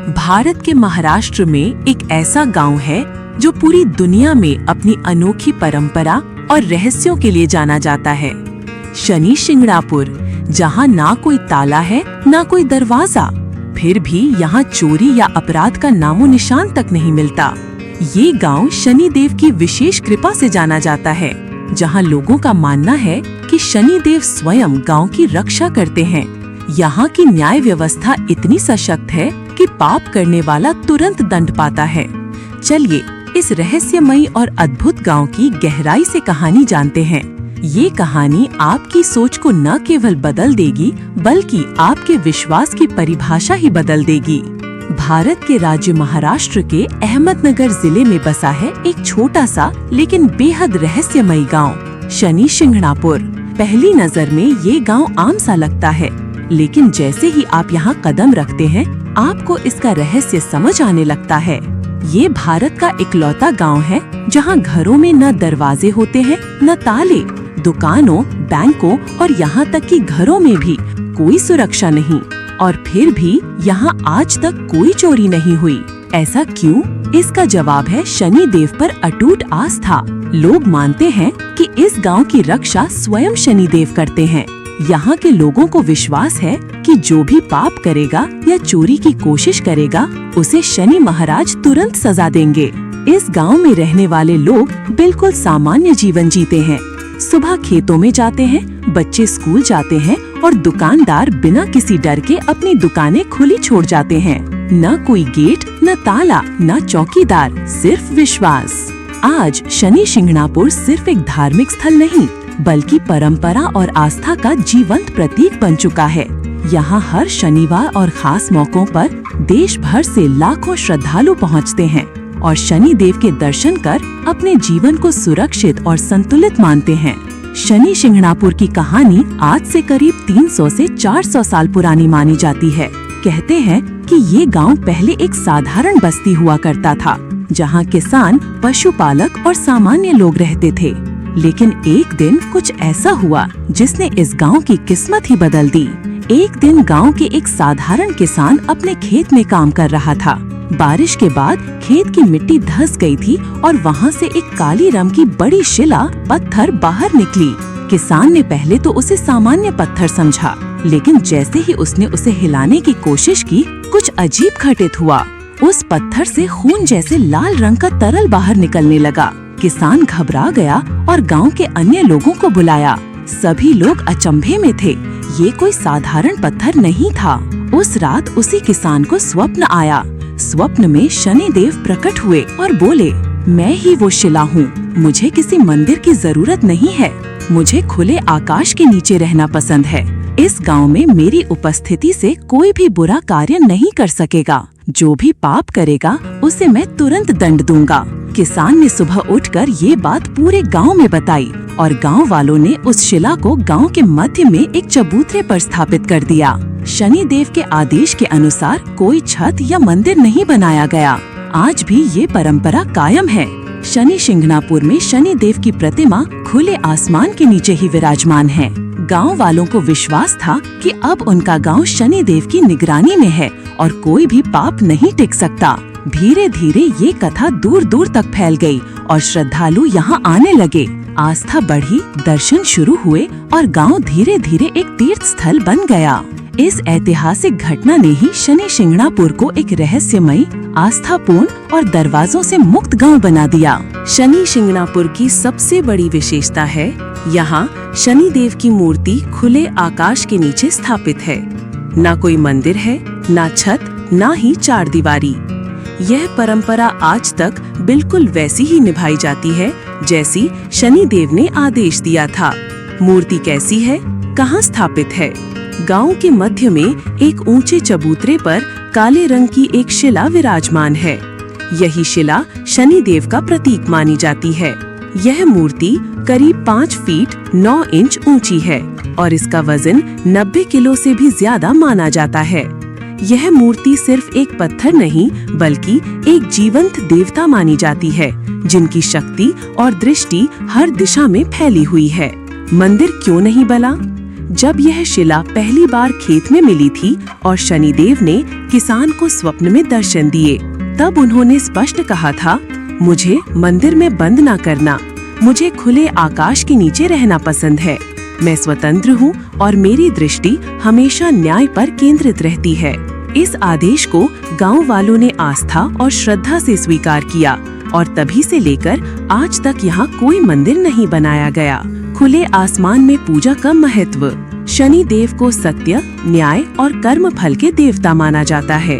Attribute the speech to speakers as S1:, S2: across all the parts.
S1: भारत के महाराष्ट्र में एक ऐसा गांव है जो पूरी दुनिया में अपनी अनोखी परंपरा और रहस्यों के लिए जाना जाता है। शनि शिंगणापुर, जहां ना कोई ताला है ना कोई दरवाजा, फिर भी यहाँ चोरी या अपराध का नामो निशान तक नहीं मिलता। ये गांव शनि देव की विशेष कृपा से जाना जाता है, जहां लोगों का मानना है कि शनि देव स्वयं गांव की रक्षा करते हैं। यहाँ की न्याय व्यवस्था इतनी सशक्त है कि पाप करने वाला तुरंत दंड पाता है। चलिए इस रहस्यमयी और अद्भुत गांव की गहराई से कहानी जानते हैं। ये कहानी आपकी सोच को न केवल बदल देगी, बल्कि आपके विश्वास की परिभाषा ही बदल देगी। भारत के राज्य महाराष्ट्र के अहमदनगर जिले में बसा है एक छोटा सा लेकिन बेहद रहस्यमयी गांव, शनि शिंगणापुर। पहली नजर में ये गांव आम सा लगता है, लेकिन जैसे ही आप यहाँ कदम रखते हैं, आपको इसका रहस्य समझ आने लगता है। ये भारत का इकलौता गांव है जहाँ घरों में न दरवाजे होते हैं न ताले, दुकानों, बैंकों और यहाँ तक कि घरों में भी कोई सुरक्षा नहीं, और फिर भी यहाँ आज तक कोई चोरी नहीं हुई। ऐसा क्यों? इसका जवाब है शनि देव पर अटूट आस्था। लोग मानते हैं कि इस गांव की रक्षा स्वयं शनि देव करते हैं। यहाँ के लोगों को विश्वास है कि जो भी पाप करेगा या चोरी की कोशिश करेगा, उसे शनि महाराज तुरंत सजा देंगे। इस गांव में रहने वाले लोग बिल्कुल सामान्य जीवन जीते हैं। सुबह खेतों में जाते हैं, बच्चे स्कूल जाते हैं और दुकानदार बिना किसी डर के अपनी दुकानें खुली छोड़ जाते हैं। न कोई गेट, न ताला, न चौकीदार, सिर्फ विश्वास। आज शनि शिंगणापुर सिर्फ एक धार्मिक स्थल नहीं, बल्कि परंपरा और आस्था का जीवंत प्रतीक बन चुका है। यहाँ हर शनिवार और खास मौकों पर देश भर से लाखों श्रद्धालु पहुँचते हैं और शनि देव के दर्शन कर अपने जीवन को सुरक्षित और संतुलित मानते हैं। शनि शिंगणापुर की कहानी आज से करीब 300 से 400 साल पुरानी मानी जाती है। कहते हैं कि ये गांव पहले एक साधारण बस्ती हुआ करता था, जहां किसान, पशुपालक और सामान्य लोग रहते थे। लेकिन एक दिन कुछ ऐसा हुआ जिसने इस गांव की किस्मत ही बदल दी। एक दिन गांव के एक साधारण किसान अपने खेत में काम कर रहा था। बारिश के बाद खेत की मिट्टी धंस गई थी और वहां से एक काली रंग की बड़ी शिला पत्थर बाहर निकली। किसान ने पहले तो उसे सामान्य पत्थर समझा, लेकिन जैसे ही उसने उसे हिलाने की कोशिश की, कुछ अजीब घटित हुआ। उस पत्थर से खून जैसे लाल रंग का तरल बाहर निकलने लगा। किसान घबरा गया और गांव के अन्य लोगों को बुलाया। सभी लोग अचंभे में थे। ये कोई साधारण पत्थर नहीं था। उस रात उसी किसान को स्वप्न आया। स्वप्न में शनि देव प्रकट हुए और बोले, मैं ही वो शिला हूँ। मुझे किसी मंदिर की जरूरत नहीं है। मुझे खुले आकाश के नीचे रहना पसंद है। इस गांव में मेरी उपस्थिति से कोई भी बुरा कार्य नहीं कर सकेगा। जो भी पाप करेगा उसे मैं तुरंत दंड दूंगा। किसान ने सुबह उठकर ये बात पूरे गांव में बताई और गांव वालों ने उस शिला को गांव के मध्य में एक चबूतरे पर स्थापित कर दिया। शनि देव के आदेश के अनुसार कोई छत या मंदिर नहीं बनाया गया। आज भी ये परंपरा कायम है। शनि शिंगणापुर में शनि देव की प्रतिमा खुले आसमान के नीचे ही विराजमान है। गांव वालों को विश्वास था कि अब उनका गांव शनि देव की निगरानी में है और कोई भी पाप नहीं टिक सकता। धीरे धीरे ये कथा दूर दूर तक फैल गई और श्रद्धालु यहाँ आने लगे। आस्था बढ़ी, दर्शन शुरू हुए और गांव धीरे धीरे एक तीर्थ स्थल बन गया। इस ऐतिहासिक घटना ने ही शनि शिंगणापुर को एक रहस्यमयी, आस्थापूर्ण और दरवाजों से मुक्त गांव बना दिया। शनि शिंगणापुर की सबसे बड़ी विशेषता है, यहाँ शनि देव की मूर्ति खुले आकाश के नीचे स्थापित है। न कोई मंदिर है, न छत, न ही चार दीवारी। यह परंपरा आज तक बिल्कुल वैसी ही निभाई जाती है जैसी शनि देव ने आदेश दिया था। मूर्ति कैसी है, कहाँ स्थापित है? गांव के मध्य में एक ऊंचे चबूतरे पर काले रंग की एक शिला विराजमान है। यही शिला शनि देव का प्रतीक मानी जाती है। यह मूर्ति करीब 5 फीट 9 इंच ऊंची है और इसका वजन 90 किलो से भी ज्यादा माना जाता है। यह मूर्ति सिर्फ एक पत्थर नहीं, बल्कि एक जीवंत देवता मानी जाती है, जिनकी शक्ति और दृष्टि हर दिशा में फैली हुई है। मंदिर क्यों नहीं बना? जब यह शिला पहली बार खेत में मिली थी और शनिदेव ने किसान को स्वप्न में दर्शन दिए, तब उन्होंने स्पष्ट कहा था, मुझे मंदिर में बंद ना करना, मुझे खुले आकाश के नीचे रहना पसंद है। मैं स्वतंत्र हूँ और मेरी दृष्टि हमेशा न्याय पर केंद्रित रहती है। इस आदेश को गांव वालों ने आस्था और श्रद्धा से स्वीकार किया और तभी से लेकर आज तक यहाँ कोई मंदिर नहीं बनाया गया। खुले आसमान में पूजा का महत्व। शनि देव को सत्य, न्याय और कर्म फल के देवता माना जाता है।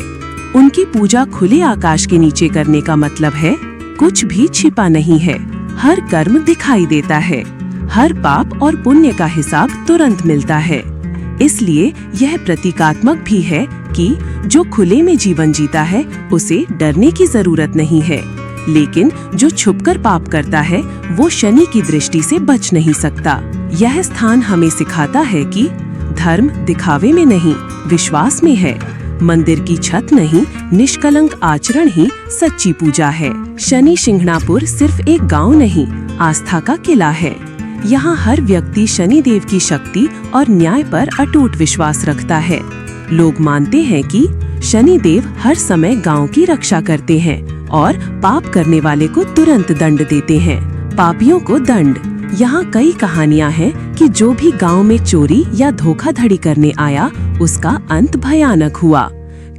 S1: उनकी पूजा खुले आकाश के नीचे करने का मतलब है कुछ भी छिपा नहीं है, हर कर्म दिखाई देता है, हर पाप और पुण्य का हिसाब तुरंत मिलता है। इसलिए यह प्रतीकात्मक भी है कि जो खुले में जीवन जीता है उसे डरने की जरूरत नहीं है, लेकिन जो छुपकर पाप करता है वो शनि की दृष्टि से बच नहीं सकता। यह स्थान हमें सिखाता है कि धर्म दिखावे में नहीं, विश्वास में है। मंदिर की छत नहीं, निष्कलंक आचरण ही सच्ची पूजा है। शनि शिंगणापुर सिर्फ एक गांव नहीं, आस्था का किला है। यहाँ हर व्यक्ति शनि देव की शक्ति और न्याय पर अटूट विश्वास रखता है। लोग मानते हैं कि शनि देव हर समय गांव की रक्षा करते हैं और पाप करने वाले को तुरंत दंड देते हैं। पापियों को दंड। यहाँ कई कहानियाँ हैं कि जो भी गांव में चोरी या धोखाधड़ी करने आया उसका अंत भयानक हुआ।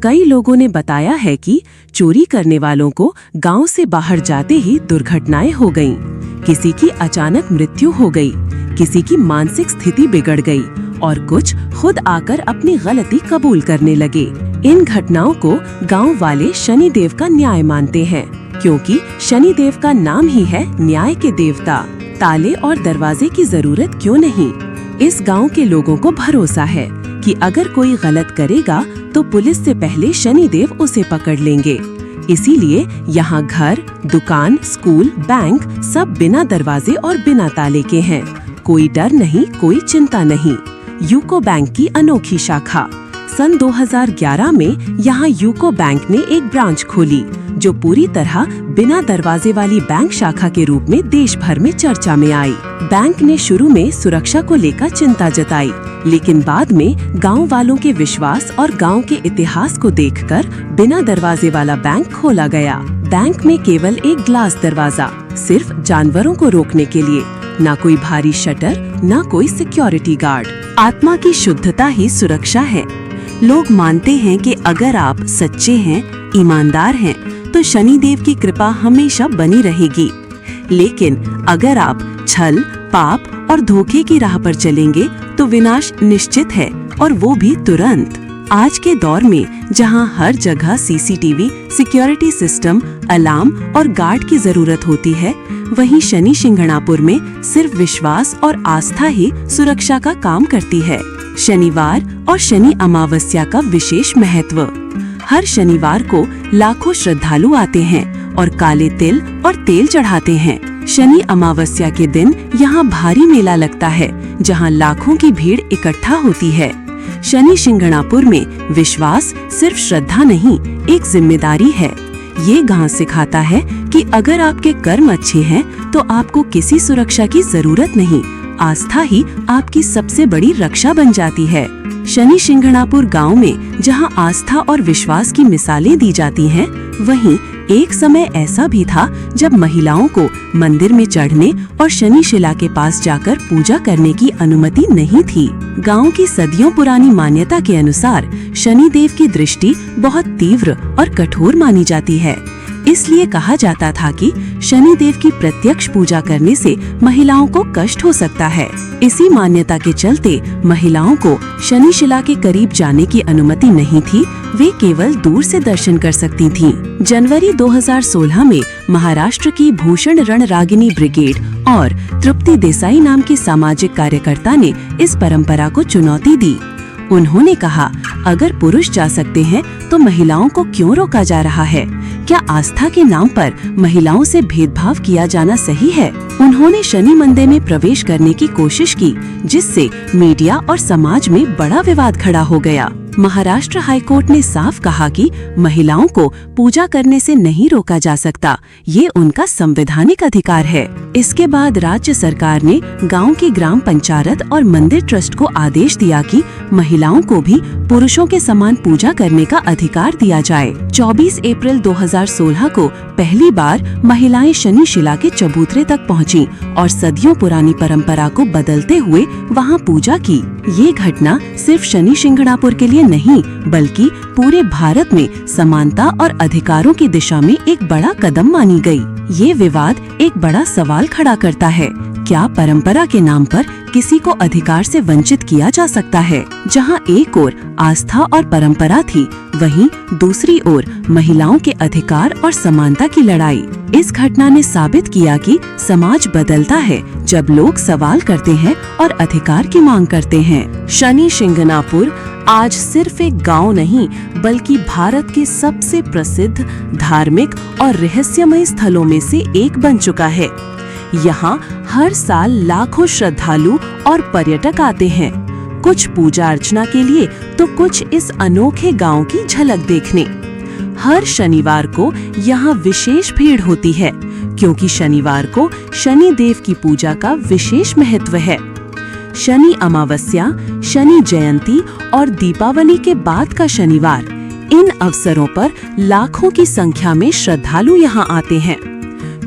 S1: कई लोगों ने बताया है कि चोरी करने वालों को गांव से बाहर जाते ही दुर्घटनाएं हो गईं। किसी की अचानक मृत्यु हो गई, किसी की मानसिक स्थिति बिगड़ गई और कुछ खुद आकर अपनी गलती कबूल करने लगे। इन घटनाओं को गांव वाले शनि देव का न्याय मानते हैं, क्योंकि शनि देव का नाम ही है न्याय के देवता। ताले और दरवाजे की जरूरत क्यों नहीं? इस गांव के लोगों को भरोसा है कि अगर कोई गलत करेगा तो पुलिस से पहले शनि देव उसे पकड़ लेंगे। इसीलिए यहाँ घर, दुकान, स्कूल, बैंक सब बिना दरवाजे और बिना ताले के हैं। कोई डर नहीं, कोई चिंता नहीं। यूको बैंक की अनोखी शाखा। सन 2011 में यहाँ यूको बैंक ने एक ब्रांच खोली, जो पूरी तरह बिना दरवाजे वाली बैंक शाखा के रूप में देश भर में चर्चा में आई। बैंक ने शुरू में सुरक्षा को लेकर चिंता जताई, लेकिन बाद में गांव वालों के विश्वास और गांव के इतिहास को देखकर बिना दरवाजे वाला बैंक खोला गया। बैंक में केवल एक ग्लास दरवाजा, सिर्फ जानवरों को रोकने के लिए, ना कोई भारी शटर, ना कोई सिक्योरिटी गार्ड। आत्मा की शुद्धता ही सुरक्षा है। लोग मानते हैं कि अगर आप सच्चे हैं, ईमानदार हैं, तो शनिदेव की कृपा हमेशा बनी रहेगी। लेकिन अगर आप छल, पाप और धोखे की राह पर चलेंगे तो विनाश निश्चित है, और वो भी तुरंत। आज के दौर में जहां हर जगह सीसीटीवी, सिक्योरिटी सिस्टम, अलार्म और गार्ड की जरूरत होती है, वहीं शनि शिंगणापुर में सिर्फ विश्वास और आस्था ही सुरक्षा का काम करती है। शनिवार और शनि अमावस्या का विशेष महत्व। हर शनिवार को लाखों श्रद्धालु आते हैं और काले तिल और तेल चढ़ाते हैं। शनि अमावस्या के दिन यहाँ भारी मेला लगता है, जहाँ लाखों की भीड़ इकट्ठा होती है। शनि शिंगणापुर में विश्वास सिर्फ श्रद्धा नहीं, एक जिम्मेदारी है। ये गांव सिखाता है कि अगर आपके कर्म अच्छे हैं तो आपको किसी सुरक्षा की जरूरत नहीं, आस्था ही आपकी सबसे बड़ी रक्षा बन जाती है। शनि शिंगणापुर गांव में जहां आस्था और विश्वास की मिसालें दी जाती हैं, वहीं एक समय ऐसा भी था जब महिलाओं को मंदिर में चढ़ने और शनि शिला के पास जाकर पूजा करने की अनुमति नहीं थी। गांव की सदियों पुरानी मान्यता के अनुसार शनि देव की दृष्टि बहुत तीव्र और कठोर मानी जाती है। इसलिए कहा जाता था कि शनि देव की प्रत्यक्ष पूजा करने से महिलाओं को कष्ट हो सकता है। इसी मान्यता के चलते महिलाओं को शनि शिला के करीब जाने की अनुमति नहीं थी, वे केवल दूर से दर्शन कर सकती थीं। जनवरी 2016 में महाराष्ट्र की भूषण रणरागिनी ब्रिगेड और तृप्ति देसाई नाम की सामाजिक कार्यकर्ता ने इस परंपरा को चुनौती दी। उन्होंने कहा, अगर पुरुष जा सकते हैं तो महिलाओं को क्यों रोका जा रहा है? क्या आस्था के नाम पर महिलाओं से भेदभाव किया जाना सही है? उन्होंने शनि मंदिर में प्रवेश करने की कोशिश की, जिससे मीडिया और समाज में बड़ा विवाद खड़ा हो गया। महाराष्ट्र हाईकोर्ट ने साफ कहा कि महिलाओं को पूजा करने से नहीं रोका जा सकता, ये उनका संवैधानिक अधिकार है। इसके बाद राज्य सरकार ने गांव की ग्राम पंचायत और मंदिर ट्रस्ट को आदेश दिया कि महिलाओं को भी पुरुषों के समान पूजा करने का अधिकार दिया जाए। 24 अप्रैल 2016 को पहली बार महिलाएं शनि शिला के चबूतरे तक पहुंची और सदियों पुरानी परंपरा को बदलते हुए वहां पूजा की। ये घटना सिर्फ शनि शिंगणापुर के लिए नहीं बल्कि पूरे भारत में समानता और अधिकारों की दिशा में एक बड़ा कदम मानी गई। ये विवाद एक बड़ा सवाल खड़ा करता है, क्या परंपरा के नाम पर किसी को अधिकार से वंचित किया जा सकता है? जहां एक ओर आस्था और परंपरा थी, वहीं दूसरी ओर महिलाओं के अधिकार और समानता की लड़ाई। इस घटना ने साबित किया कि समाज बदलता है जब लोग सवाल करते हैं और अधिकार की मांग करते हैं। शनि शिंगणापुर आज सिर्फ एक गांव नहीं बल्कि भारत के सबसे प्रसिद्ध धार्मिक और रहस्यमय स्थलों में से एक बन चुका है। यहाँ हर साल लाखों श्रद्धालु और पर्यटक आते हैं, कुछ पूजा अर्चना के लिए तो कुछ इस अनोखे गांव की झलक देखने। हर शनिवार को यहाँ विशेष भीड़ होती है क्योंकि शनिवार को शनि देव की पूजा का विशेष महत्व है। शनि अमावस्या, शनि जयंती और दीपावली के बाद का शनिवार, इन अवसरों पर लाखों की संख्या में श्रद्धालु यहाँ आते हैं।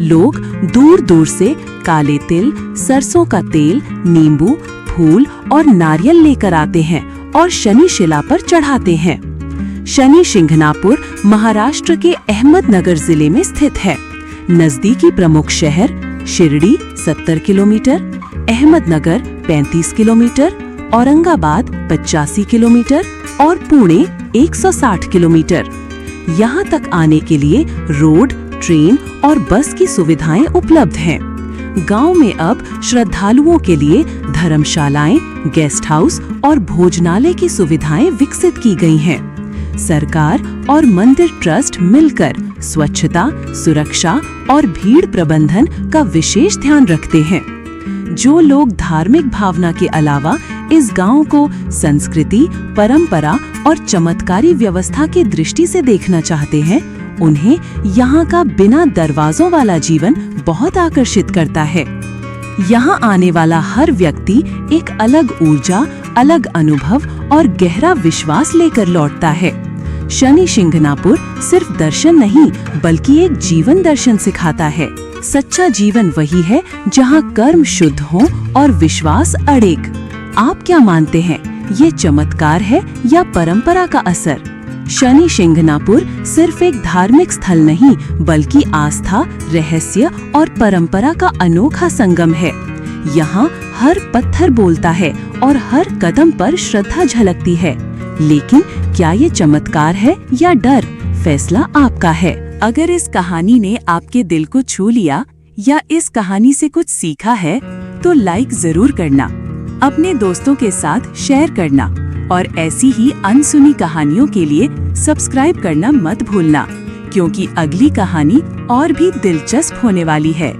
S1: लोग दूर दूर से काले तिल, सरसों का तेल, नींबू, फूल और नारियल लेकर आते हैं और शनि शिला पर चढ़ाते हैं। शनि शिंगणापुर महाराष्ट्र के अहमदनगर जिले में स्थित है। नजदीकी प्रमुख शहर Shirdi 70 kilometre, Ahmednagar 35 kilometre, Aurangabad 85 kilometre और पुणे 160 किलोमीटर। यहाँ तक आने के लिए रोड, ट्रेन और बस की सुविधाएं उपलब्ध हैं। गांव में अब श्रद्धालुओं के लिए धर्मशालाएं, गेस्ट हाउस और भोजनालय की सुविधाएं विकसित की गई हैं। सरकार और मंदिर ट्रस्ट मिलकर स्वच्छता, सुरक्षा और भीड़ प्रबंधन का विशेष ध्यान रखते हैं। जो लोग धार्मिक भावना के अलावा इस गांव को संस्कृति, परंपरा और चमत्कारी व्यवस्था की दृष्टि से देखना चाहते हैं, उन्हें यहाँ का बिना दरवाजों वाला जीवन बहुत आकर्षित करता है। यहाँ आने वाला हर व्यक्ति एक अलग ऊर्जा, अलग अनुभव और गहरा विश्वास लेकर लौटता है। शनि शिंगणापुर सिर्फ दर्शन नहीं बल्कि एक जीवन दर्शन सिखाता है। सच्चा जीवन वही है जहाँ कर्म शुद्ध हो और विश्वास अड़ेग। आप क्या मानते हैं, ये चमत्कार है या परंपरा का असर? शनि शिंगणापुर सिर्फ एक धार्मिक स्थल नहीं बल्कि आस्था, रहस्य और परंपरा का अनोखा संगम है। यहाँ हर पत्थर बोलता है और हर कदम पर श्रद्धा झलकती है। लेकिन क्या ये चमत्कार है या डर? फैसला आपका है। अगर इस कहानी ने आपके दिल को छू लिया या इस कहानी से कुछ सीखा है तो लाइक जरूर करना, अपने दोस्तों के साथ शेयर करना और ऐसी ही अनसुनी कहानियों के लिए सब्सक्राइब करना मत भूलना, क्योंकि अगली कहानी और भी दिलचस्प होने वाली है।